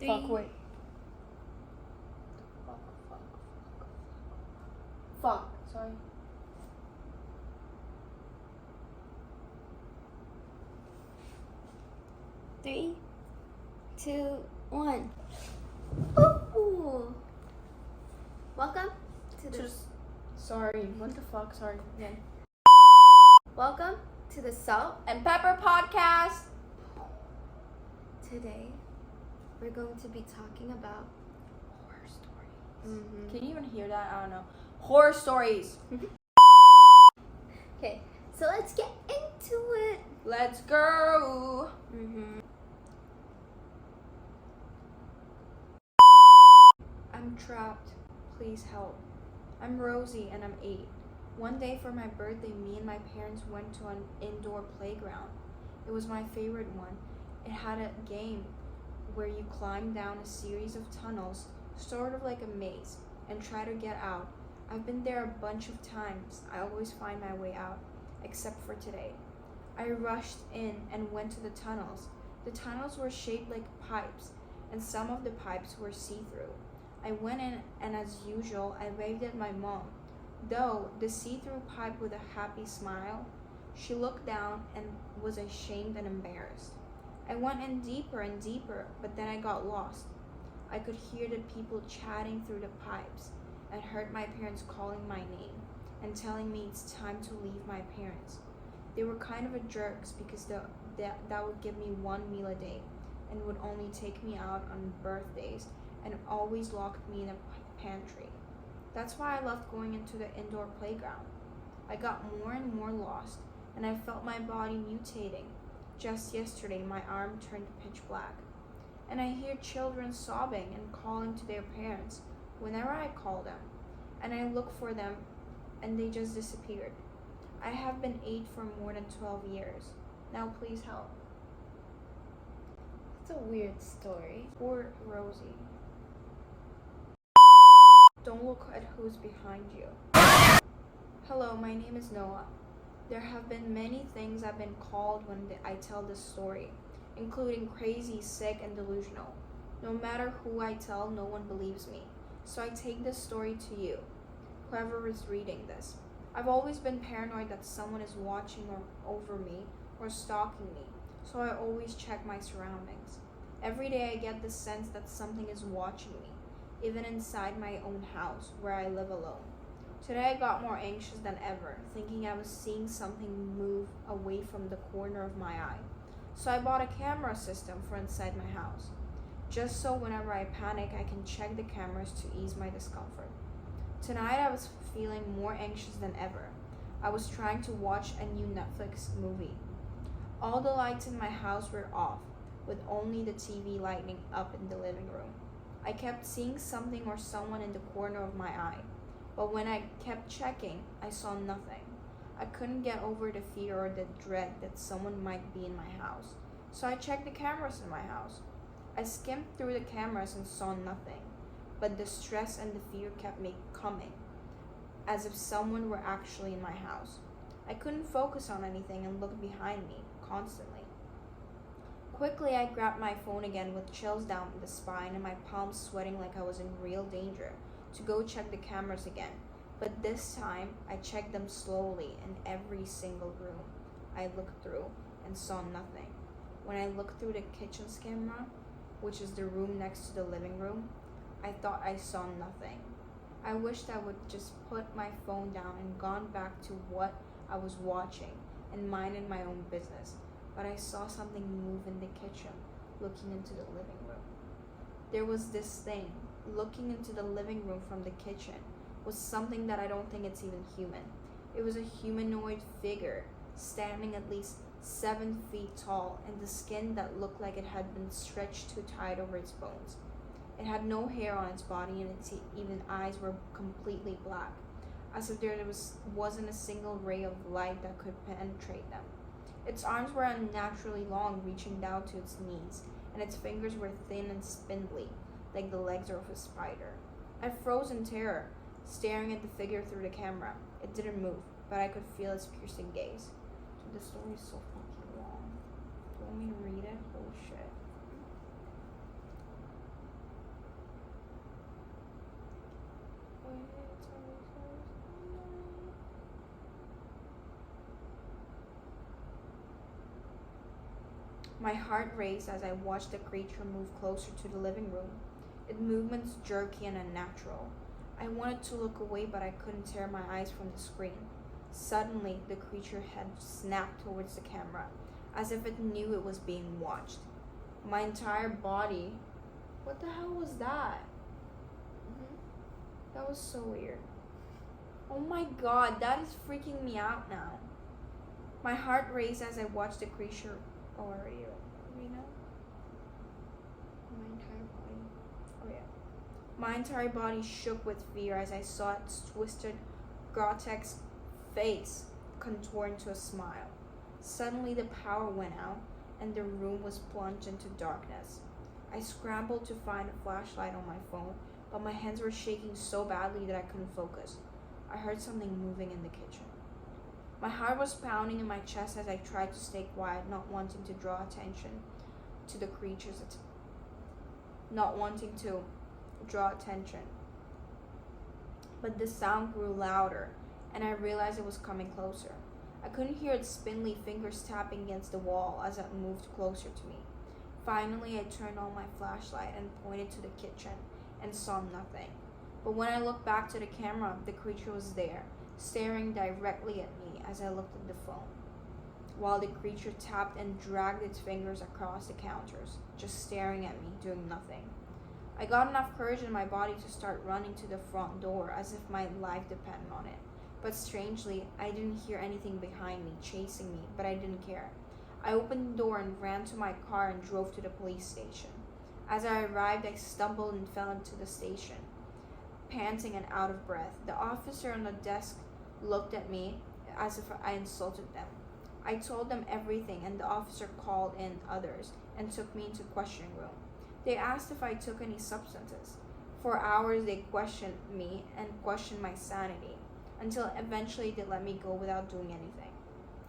Fuck, wait. Fuck, sorry. Three, 2, 1. Ooh. Welcome to the... Sorry, what the fuck? Sorry, again. Welcome to the Salt and Pepper Podcast! Today, we're going to be talking about Horror stories. Mm-hmm. Can you even hear that? I don't know. Horror stories. Okay, so let's get into it. Let's go. I'm trapped. Please help. I'm Rosie and I'm 8. One day for my birthday, me and my parents went to an indoor playground. It was my favorite one. It had a game where you climb down a series of tunnels, sort of like a maze, and try to get out. I've been there a bunch of times. I always find my way out, except for today. I rushed in and went to the tunnels. The tunnels were shaped like pipes, and some of the pipes were see-through. I went in, and as usual, I waved at my mom. Though the see-through pipe with a happy smile, she looked down and was ashamed and embarrassed. I went in deeper and deeper, but then I got lost. I could hear the people chatting through the pipes and heard my parents calling my name and telling me it's time to leave my parents. They were kind of jerks because that would give me one meal a day and would only take me out on birthdays and always locked me in a pantry. That's why I loved going into the indoor playground. I got more and more lost, and I felt my body mutating. Just yesterday, my arm turned pitch black, and I hear children sobbing and calling to their parents whenever I call them, and I look for them, and they just disappeared. I have been 8 for more than 12 years. Now please help. It's a weird story. Poor Rosie. Don't look at who's behind you. Hello, my name is Noah. There have been many things I've been called when I tell this story, including crazy, sick, and delusional. No matter who I tell, no one believes me. So I take this story to you, whoever is reading this. I've always been paranoid that someone is watching over me or stalking me, so I always check my surroundings. Every day I get the sense that something is watching me, even inside my own house where I live alone. Today I got more anxious than ever, thinking I was seeing something move away from the corner of my eye. So I bought a camera system for inside my house, just so whenever I panic I can check the cameras to ease my discomfort. Tonight I was feeling more anxious than ever. I was trying to watch a new Netflix movie. All the lights in my house were off, with only the TV lighting up in the living room. I kept seeing something or someone in the corner of my eye, but when I kept checking, I saw nothing. I couldn't get over the fear or the dread that someone might be in my house, so I checked the cameras in my house. I skimmed through the cameras and saw nothing, but the stress and the fear kept coming, as if someone were actually in my house. I couldn't focus on anything and looked behind me constantly. Quickly, I grabbed my phone again with chills down the spine and my palms sweating like I was in real danger to go check the cameras again. But this time, I checked them slowly in every single room I looked through and saw nothing. When I looked through the kitchen's camera, which is the room next to the living room, I thought I saw nothing. I wished I would just put my phone down and gone back to what I was watching and minded my own business. But I saw something move in the kitchen, looking into the living room. There was this thing, looking into the living room from the kitchen, was something that I don't think it's even human. It was a humanoid figure, standing at least 7 feet tall, and the skin that looked like it had been stretched too tight over its bones. It had no hair on its body, and its even eyes were completely black, as if there wasn't a single ray of light that could penetrate them. Its arms were unnaturally long, reaching down to its knees, and its fingers were thin and spindly, like the legs of a spider. I froze in terror, staring at the figure through the camera. It didn't move, but I could feel its piercing gaze. Dude, this story is so fucking long. Do you want me to read it? Oh shit. My heart raced as I watched the creature move closer to the living room, its movements jerky and unnatural. I wanted to look away, but I couldn't tear my eyes from the screen. Suddenly, the creature head snapped towards the camera, as if it knew it was being watched. My entire body... What the hell was that? That was so weird. Oh my god, that is freaking me out now. My heart raced as I watched the creature... Oh, are you know? My entire body. Oh yeah. My entire body shook with fear as I saw its twisted, grotesque face contort into a smile. Suddenly the power went out and the room was plunged into darkness. I scrambled to find a flashlight on my phone, but my hands were shaking so badly that I couldn't focus. I heard something moving in the kitchen. My heart was pounding in my chest as I tried to stay quiet, not wanting to draw attention to the creature's But the sound grew louder, and I realized it was coming closer. I couldn't hear its spindly fingers tapping against the wall as it moved closer to me. Finally, I turned on my flashlight and pointed to the kitchen and saw nothing. But when I looked back to the camera, the creature was there, staring directly at me as I looked at the phone, while the creature tapped and dragged its fingers across the counters, just staring at me, doing nothing. I got enough courage in my body to start running to the front door as if my life depended on it. But strangely, I didn't hear anything behind me, chasing me, but I didn't care. I opened the door and ran to my car and drove to the police station. As I arrived, I stumbled and fell into the station, panting and out of breath. The officer on the desk looked at me as if I insulted them. I told them everything, and the officer called in others and took me into questioning room. They asked if I took any substances. For hours they questioned me and questioned my sanity, until eventually they let me go without doing anything.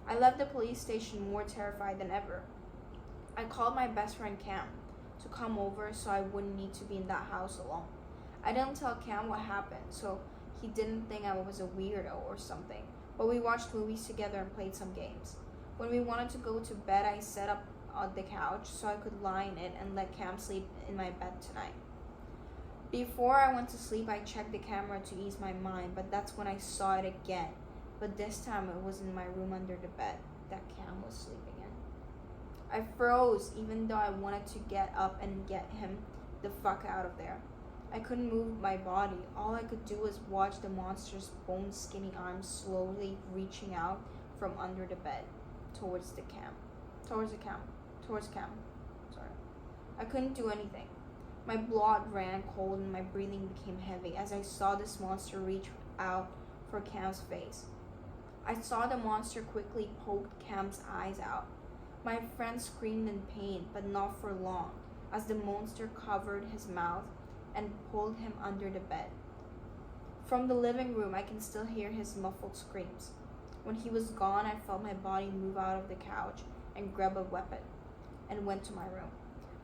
I left the police station more terrified than ever. I called my best friend Cam to come over so I wouldn't need to be in that house alone. I didn't tell Cam what happened, so he didn't think I was a weirdo or something, but we watched movies together and played some games. When we wanted to go to bed, I set up on the couch so I could lie in it and let Cam sleep in my bed tonight. Before I went to sleep, I checked the camera to ease my mind, but that's when I saw it again. But this time it was in my room under the bed that Cam was sleeping in. I froze even though I wanted to get up and get him the fuck out of there. I couldn't move my body. All I could do was watch the monster's bone skinny arms slowly reaching out from under the bed towards Cam. Sorry. I couldn't do anything. My blood ran cold and my breathing became heavy as I saw this monster reach out for Cam's face. I saw the monster quickly poke Cam's eyes out. My friend screamed in pain, but not for long, as the monster covered his mouth and pulled him under the bed. From the living room, I can still hear his muffled screams. When he was gone, I felt my body move out of the couch and grab a weapon and went to my room.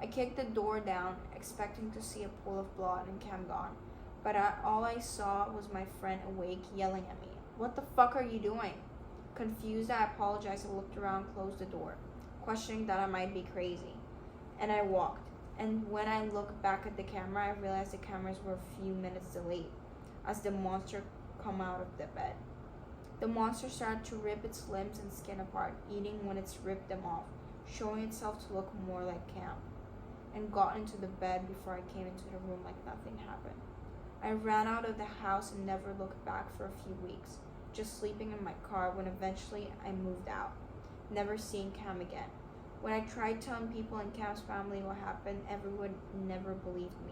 I kicked the door down, expecting to see a pool of blood and Cam gone, but all I saw was my friend awake, yelling at me. "What the fuck are you doing?" Confused, I apologized and looked around, closed the door, questioning that I might be crazy. And I walked. And when I looked back at the camera, I realized the cameras were a few minutes delayed as the monster come out of the bed. The monster started to rip its limbs and skin apart, eating when it's ripped them off, showing itself to look more like Cam, and got into the bed before I came into the room like nothing happened. I ran out of the house and never looked back for a few weeks, just sleeping in my car when eventually I moved out, never seeing Cam again. When I tried telling people in Cam's family what happened, everyone never believed me,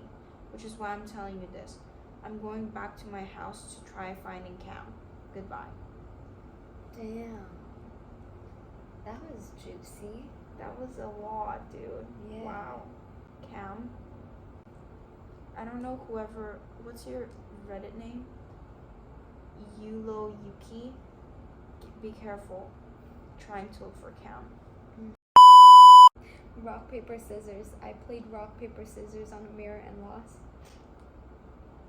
which is why I'm telling you this. I'm going back to my house to try finding Cam. Goodbye. Damn. That was juicy. That was a lot, dude. Yeah. Wow. Cam. I don't know what's your Reddit name? Yulo Yuki. Be careful trying to look for Cam. Rock, paper, scissors. I played rock, paper, scissors on a mirror and lost.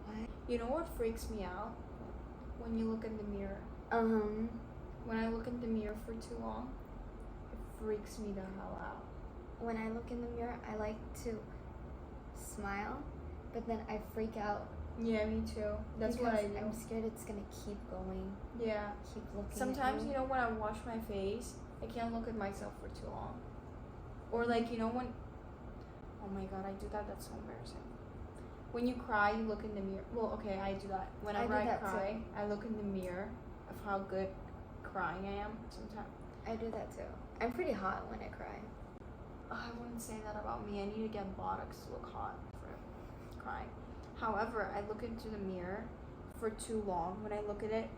What? You know what freaks me out? When you look in the mirror. When I look in the mirror for too long, it freaks me the hell out. when I look in the mirror, I like to smile, but then I freak out. Yeah, me too. That's what I do. I'm scared it's gonna keep going. Yeah. Keep looking. Sometimes, at me. you know, when I wash my face, I can't look at myself for too long. Or like, you know, when, oh my god, I do that. That's so embarrassing. When you cry, you look in the mirror. Well, okay, I do that. Whenever I cry, too. I look in the mirror of how good crying I am sometimes. I do that too. I'm pretty hot when I cry. I wouldn't say that about me. I need to get Botox to look hot for crying. However, I look into the mirror for too long. When I look at it,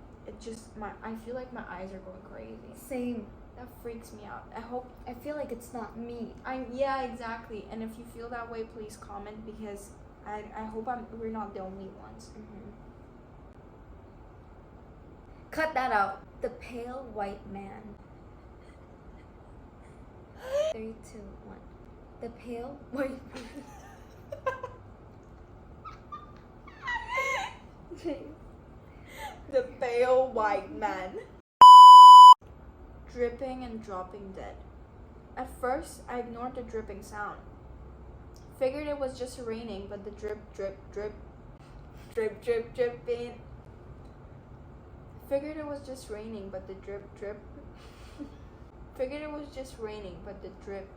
I feel like my eyes are going crazy. Same. That freaks me out. I feel like it's not me. Yeah, exactly. And if you feel that way, please comment, because I hope we're not the only ones. Mm-hmm. Cut that out. The pale white man. 3, 2, 1. The pale white man. The pale white man. Dripping and dropping dead. At first, I ignored the dripping sound. Figured it was just raining, but the drip, drip, drip, drip, drip, dripping. Figured it was just raining, but the drip, drip. Figured it was just raining, but the drip,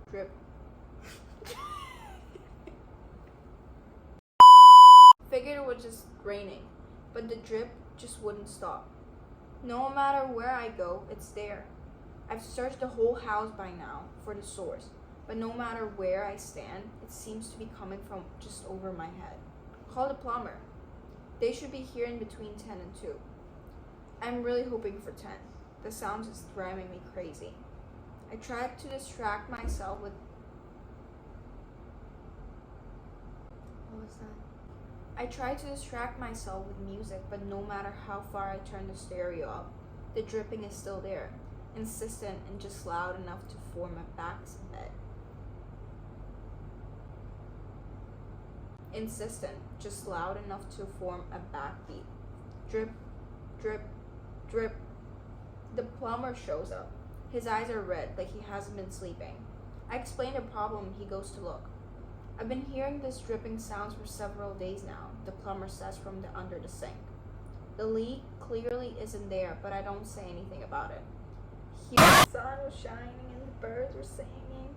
drip. Figured it was just raining, but the drip just wouldn't stop. No matter where I go, it's there. I've searched the whole house by now for the source, but no matter where I stand, it seems to be coming from just over my head. Call the plumber. They should be here in between 10 and 2. I'm really hoping for 10. The sound is driving me crazy. I tried to distract myself with... What was that? I tried to distract myself with music, but no matter how far I turn the stereo up, the dripping is still there, insistent and just loud enough to form a backbeat. Insistent, just loud enough to form a backbeat. Drip, drip, drip. The plumber shows up. His eyes are red, like he hasn't been sleeping. I explain the problem, he goes to look. I've been hearing this dripping sounds for several days now, the plumber says from under the sink. The leak clearly isn't there, but I don't say anything about it. Here the sun was shining and the birds were singing.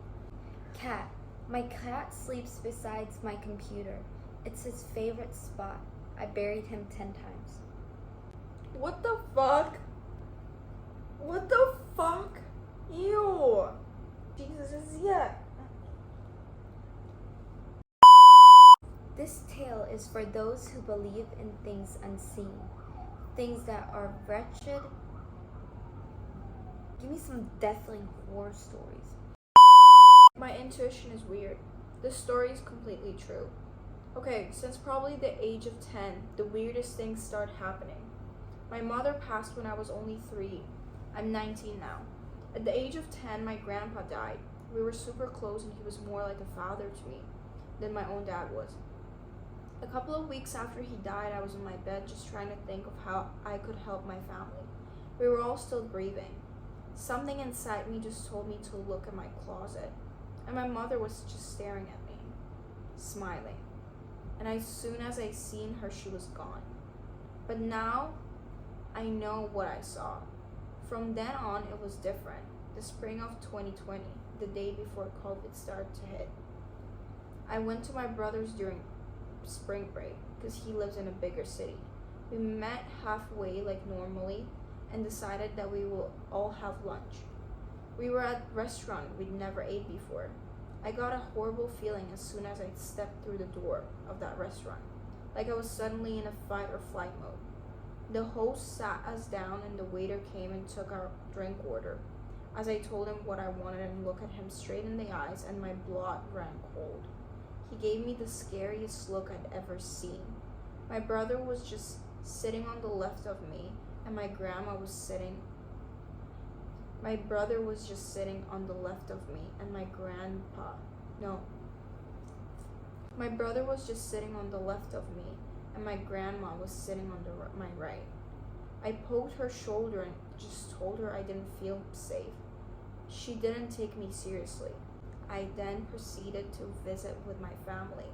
Cat. My cat sleeps beside my computer. It's his favorite spot. I buried him 10 times. What the fuck? What the fuck? Ew. Jesus, yeah. This tale is for those who believe in things unseen, things that are wretched. Give me some deathly horror stories. My intuition is weird. The story is completely true. Okay, since probably the age of 10, the weirdest things start happening. My mother passed when I was only 3. I'm 19 now. At the age of 10, my grandpa died. We were super close and he was more like a father to me than my own dad was. A couple of weeks after he died, I was in my bed just trying to think of how I could help my family. We were all still grieving. Something inside me just told me to look at my closet. And my mother was just staring at me, smiling. And as soon as I seen her, she was gone. But now, I know what I saw. From then on, it was different. The spring of 2020, the day before COVID started to hit. I went to my brother's during spring break because he lives in a bigger city. We met halfway like normally and decided that we will all have lunch. We were at a restaurant we'd never ate before. I got a horrible feeling as soon as I stepped through the door of that restaurant, like I was suddenly in a fight or flight mode. The host sat us down and the waiter came and took our drink order. As I told him what I wanted and looked at him straight in the eyes, and my blood ran cold. He gave me the scariest look I'd ever seen. My brother was just sitting on the left of me, and my brother was just sitting on the left of me, and my grandma was sitting on my right. I poked her shoulder and just told her I didn't feel safe. She didn't take me seriously. I then proceeded to visit with my family.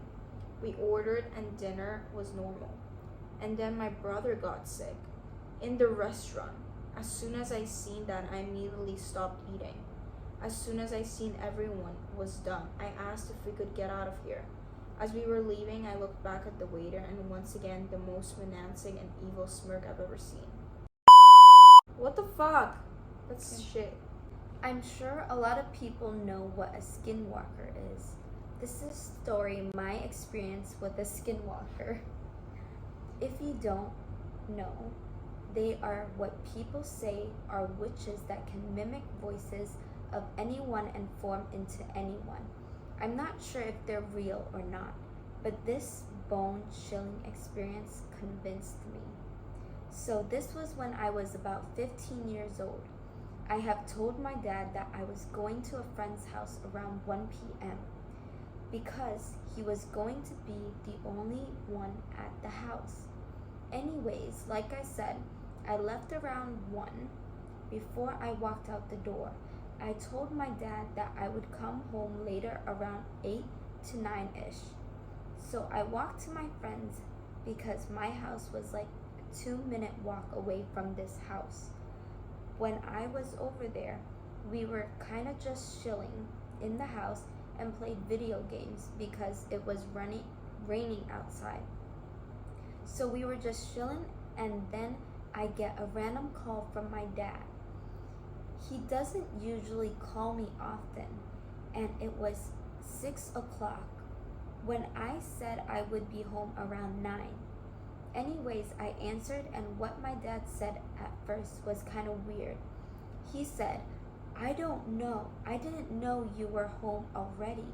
We ordered and dinner was normal. And then my brother got sick in the restaurant. As soon as I seen that, I immediately stopped eating. As soon as I seen everyone was done, I asked if we could get out of here. As we were leaving, I looked back at the waiter and once again the most menacing and evil smirk I've ever seen. What the fuck? That's shit. I'm sure a lot of people know what a skinwalker is. This is a story, my experience with a skinwalker. If you don't know, they are what people say are witches that can mimic voices of anyone and form into anyone. I'm not sure if they're real or not, but this bone-chilling experience convinced me. So this was when I was about 15 years old. I have told my dad that I was going to a friend's house around 1 p.m. because he was going to be the only one at the house. Anyways, like I said, I left around 1. Before I walked out the door, I told my dad that I would come home later around 8 to 9-ish. So I walked to my friend's because my house was like a 2-minute walk away from this house. When I was over there, we were kind of just chilling in the house and played video games because it was raining outside. So we were just chilling, and then I get a random call from my dad. He doesn't usually call me often, and it was 6 o'clock when I said I would be home around 9. Anyways, I answered, and what my dad said at first was kind of weird. He said, I didn't know you were home already.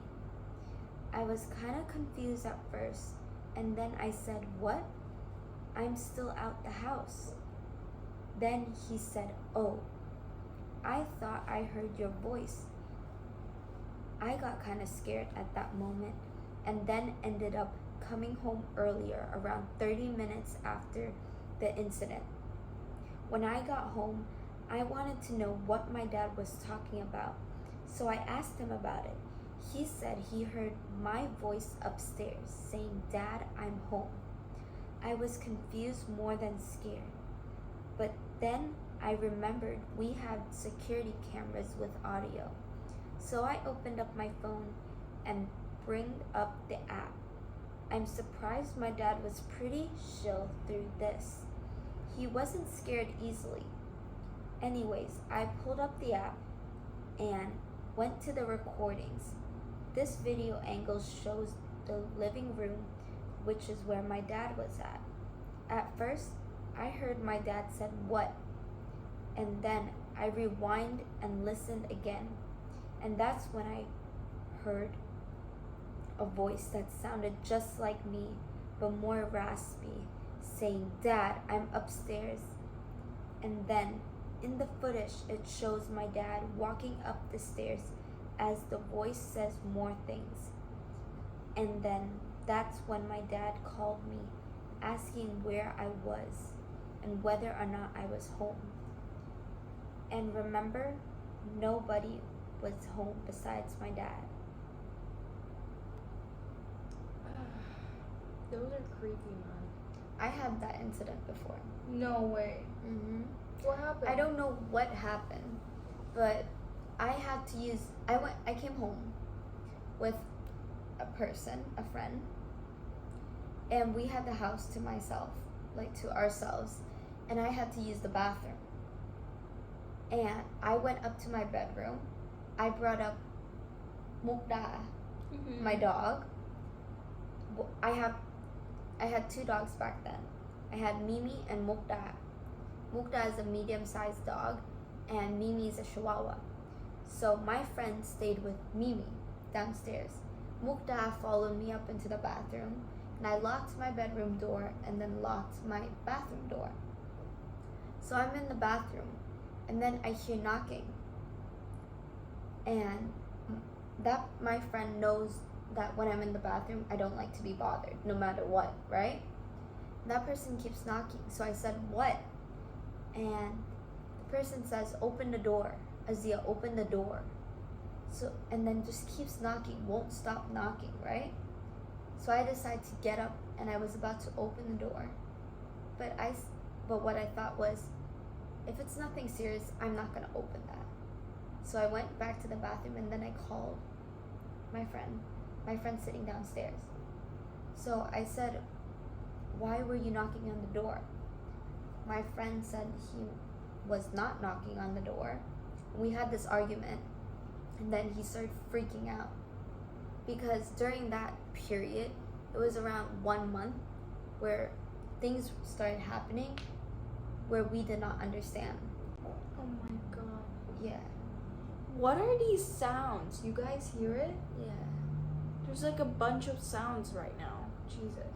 I was kind of confused at first, and then I said, what? I'm still out the house. Then he said, oh, I thought I heard your voice. I got kind of scared at that moment, and then ended up coming home earlier, around 30 minutes after the incident. When I got home, I wanted to know what my dad was talking about, so I asked him about it. He said he heard my voice upstairs saying, Dad, I'm home. I was confused more than scared, but then I remembered we had security cameras with audio, so I opened up my phone and bring up the app. I'm surprised my dad was pretty chill through this. He wasn't scared easily. Anyways, I pulled up the app and went to the recordings. This video angle shows the living room, which is where my dad was at. At first, I heard my dad said, what? And then I rewind and listened again. And that's when I heard a voice that sounded just like me, but more raspy, saying, Dad, I'm upstairs. And then, in the footage, it shows my dad walking up the stairs as the voice says more things. And then, that's when my dad called me, asking where I was and whether or not I was home. And remember, nobody was home besides my dad. Those are creepy, man. I had that incident before. No way. Mm-hmm. What happened? I don't know what happened, but I came home with a friend, and we had the house to ourselves, and I had to use the bathroom. And I went up to my bedroom. I brought up Mukda, my dog. I had 2 dogs back then. I had Mimi and Mukda. Mukda is a medium-sized dog, and Mimi is a Chihuahua. So my friend stayed with Mimi downstairs. Mukda followed me up into the bathroom, and I locked my bedroom door and then locked my bathroom door. So I'm in the bathroom, and then I hear knocking. And that my friend knows that when I'm in the bathroom, I don't like to be bothered, no matter what, right? That person keeps knocking, so I said, what? And the person says, open the door. Azia, open the door. So, and then just keeps knocking, won't stop knocking, right? So I decide to get up, and I was about to open the door. But what I thought was, if it's nothing serious, I'm not going to open that. So I went back to the bathroom, and then I called my friend sitting downstairs. So I said, why were you knocking on the door? My friend said he was not knocking on the door. We had this argument, and then he started freaking out. Because during that period, it was around 1 month where things started happening where we did not understand. Oh my god. Yeah. What are these sounds? You guys hear it? Yeah. There's like a bunch of sounds right now. Jesus.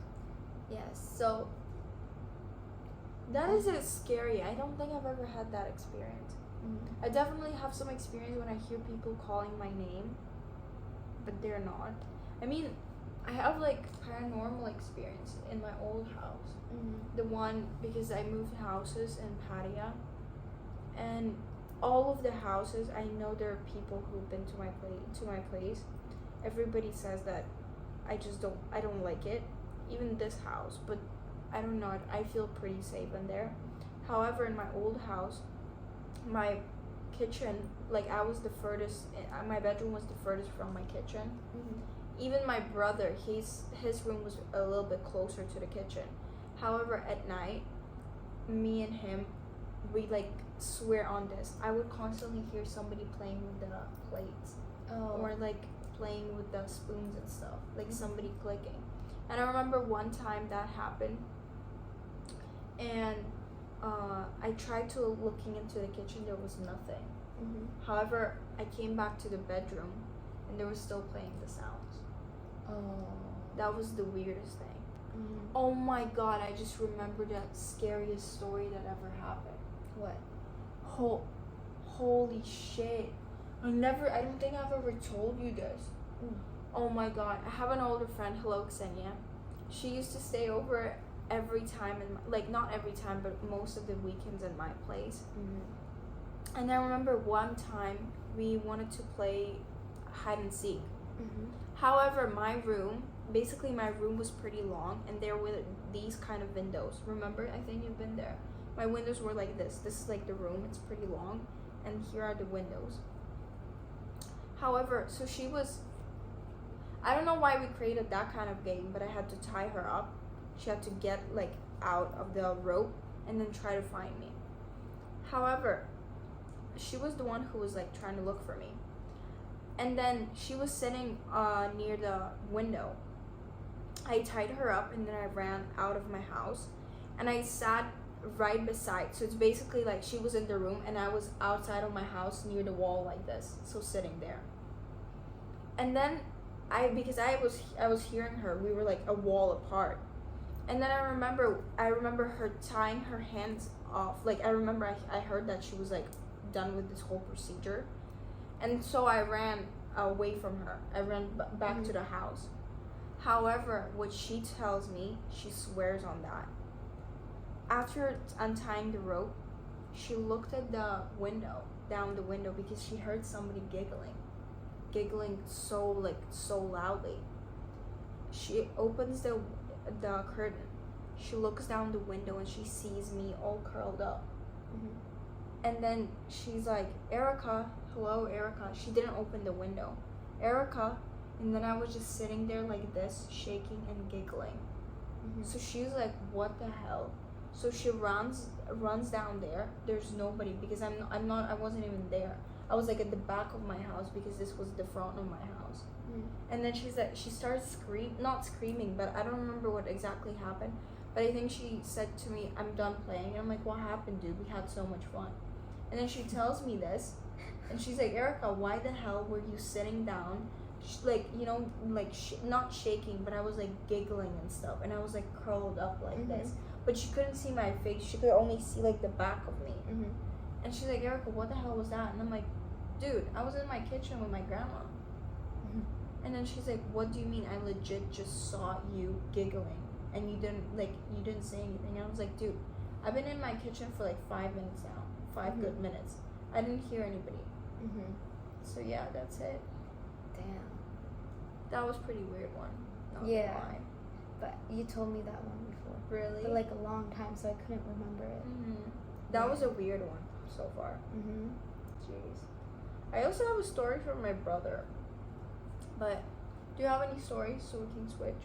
Yeah, so that is scary. I don't think I've ever had that experience. I definitely have some experience when I hear people calling my name, but they're not. I mean, I have like paranormal experience in my old house. The one, because I moved houses in Pattaya, and all of the houses, I know there are people who've been to my place. Everybody says that I don't like it, even this house, but I don't know, I feel pretty safe in there. However, in my old house, my kitchen, like I was the furthest, my bedroom was the furthest from my kitchen. Even my brother, his room was a little bit closer to the kitchen. However, at night, me and him, we like swear on this, I would constantly hear somebody playing with the plates. Or like playing with the spoons and stuff, like somebody clicking. And I remember one time that happened, and I tried to looking into the kitchen, there was nothing. However, I came back to the bedroom, and they were still playing the sounds. That was the weirdest thing. Oh my god, I just remembered that scariest story that ever happened. What? Holy shit. I don't think I've ever told you this. Oh my god, I have an older friend, hello Xenia. She used to stay over every time, like not every time, but most of the weekends in my place. And I remember one time we wanted to play hide and seek. However, my room was pretty long, and there were these kind of windows. Remember, I think you've been there. My windows were like this. This is like the room, it's pretty long, and here are the windows. However, so I don't know why we created that kind of game, but I had to tie her up. She had to get like out of the rope and then try to find me. However, she was the one who was like trying to look for me. And then she was sitting near the window. I tied her up, and then I ran out of my house, and I sat right beside. So it's basically like she was in the room, and I was outside of my house near the wall like this, so sitting there. And then because I was hearing her, we were like a wall apart. And then I remember her tying her hands off. Like I remember I heard that she was like done with this whole procedure. And so I ran away from her. I ran back to the house. However, what she tells me, she swears on that. After untying the rope, she looked at the window, down the window, because she heard somebody giggling so loudly. She opens the curtain. She looks down the window, and she sees me all curled up. And then she's like, Erica, hello, Erica. She didn't open the window. Erica. And then I was just sitting there like this, shaking and giggling. So she's like, what the hell? So she runs down there. There's nobody, because I wasn't even there. I was like at the back of my house, because this was the front of my house. And then she started not screaming, but I don't remember what exactly happened. But I think she said to me, I'm done playing. And I'm like, what happened, dude? We had so much fun. And then she tells me this, and she's like, Erica, why the hell were you sitting down? Like, you know, like not shaking, but I was like giggling and stuff, and I was like curled up like this. But she couldn't see my face. She could only see like the back of me. And she's like, Erica, what the hell was that? And I'm like, dude, I was in my kitchen with my grandma. And then she's like, what do you mean? I legit just saw you giggling, and you didn't say anything. And I was like, dude, I've been in my kitchen for like 5 minutes now. 5 good minutes. I didn't hear anybody. So yeah, that's it. Damn. That was pretty weird one. Not gonna Yeah. lie. But you told me that one before. Really? For like a long time, so I couldn't remember it. That was a weird one so far. Jeez. I also have a story from my brother. But do you have any stories so we can switch?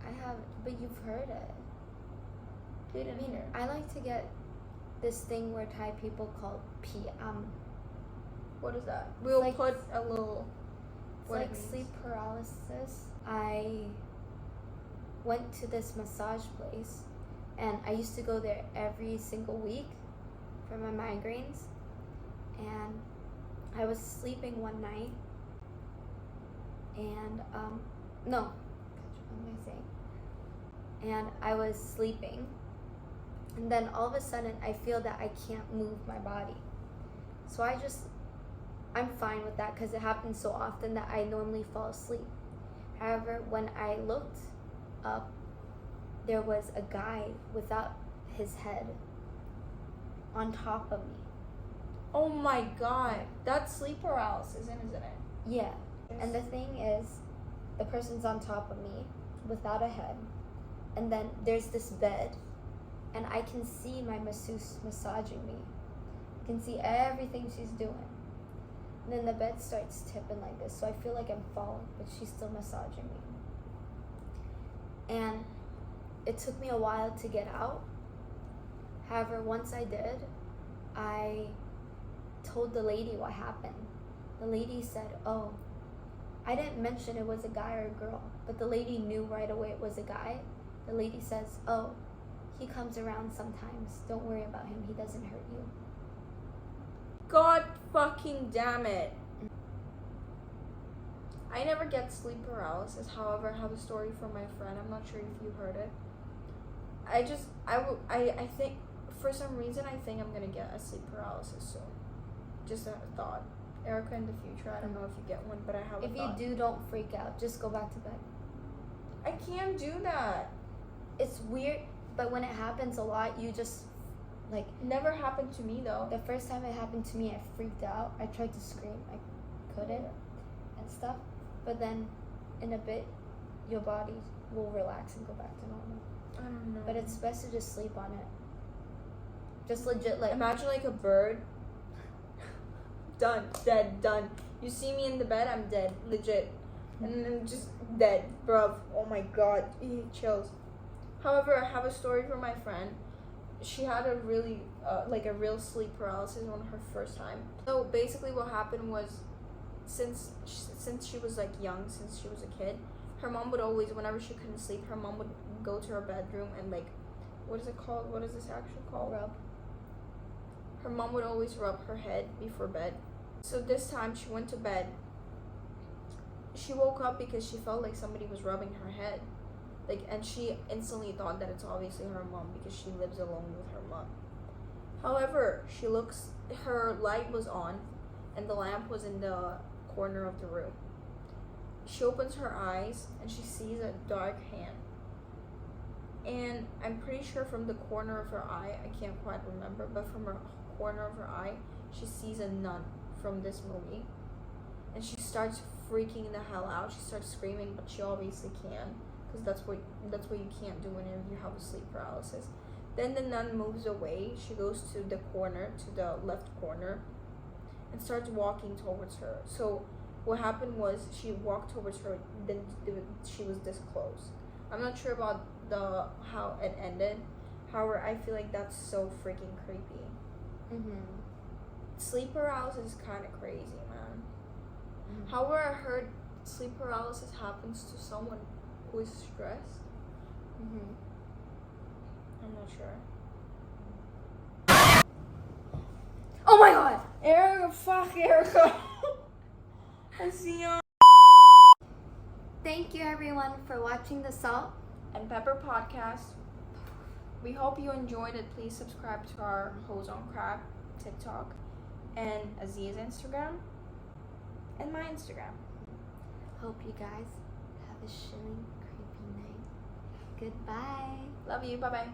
I have, but you've heard it. Didn't hear. I like to get this thing where Thai people call PM. What is that? We'll like- put a little. It's what it like means. sleep paralysis. I went to this massage place, and I used to go there every single week for my migraines. And I was sleeping one night, and no, what am I saying? And I was sleeping, and then all of a sudden I feel that I can't move my body. So I'm fine with that because it happens so often that I normally fall asleep. However, when I looked up, there was a guy without his head on top of me. Oh my god. That's sleep paralysis, isn't it? Yeah. And the thing is, the person's on top of me without a head. And then there's this bed, and I can see my masseuse massaging me. I can see everything she's doing. And then the bed starts tipping like this, so I feel like I'm falling, but she's still massaging me. And it took me a while to get out. However, once I did, I told the lady what happened. The lady said, "Oh, I didn't mention it was a guy or a girl," but the lady knew right away it was a guy. The lady says, "Oh, he comes around sometimes. Don't worry about him. He doesn't hurt you." God fucking damn it. I never get sleep paralysis. However, I have a story from my friend. I'm not sure if you heard it. I think, for some reason, I think I'm gonna get a sleep paralysis soon. Just a thought. Erica, in the future, I don't know if you get one, but I have a If thought. you do, don't freak out. Just go back to bed. I can't do that. It's weird, but when it happens a lot, you just, like, Never happened to me though. the first time it happened to me, I freaked out. I tried to scream. I couldn't and stuff. But then, in a bit, your body will relax and go back to normal. I don't know. But it's best to just sleep on it. Just legit, like, Imagine like a bird. Done. Dead. Done. You see me in the bed, I'm dead. Legit. And then just dead. Bruv. Oh my god. Chills. However, I have a story from my friend. She had a really, like a real sleep paralysis on her first time. So basically what happened was, since she was like young, since she was a kid, her mom would always, whenever she couldn't sleep, her mom would go to her bedroom and like, what is it called? What is this actually called? rub. Her mom would always rub her head before bed. So this time she went to bed. She woke up because she felt like somebody was rubbing her head. Like, and she instantly thought that it's obviously her mom because she lives alone with her mom. However, she looks, her light was on and the lamp was in the corner of the room. She opens her eyes and she sees a dark hand. And I'm pretty sure from the corner of her eye, I can't quite remember, but from her corner of her eye, she sees a nun from this movie. And she starts freaking the hell out. She starts screaming, but she obviously can, because that's what you can't do whenever you have a sleep paralysis. Then the nun moves away. She goes to the corner, to the left corner, and starts walking towards her. So what happened was she walked towards her, then she was this close. I'm not sure about how it ended. However, I feel like that's so freaking creepy. Sleep paralysis is kind of crazy, man. However, I heard sleep paralysis happens to someone who is stressed. I'm not sure. Oh my god! Erica, fuck Erica. I see you. Thank you everyone for watching the Salt And Pepper Podcast. We hope you enjoyed it. Please subscribe to our Hose on Crab TikTok and Azia's Instagram and my Instagram. Hope you guys have a chilling, creepy night. Goodbye. Love you. Bye bye.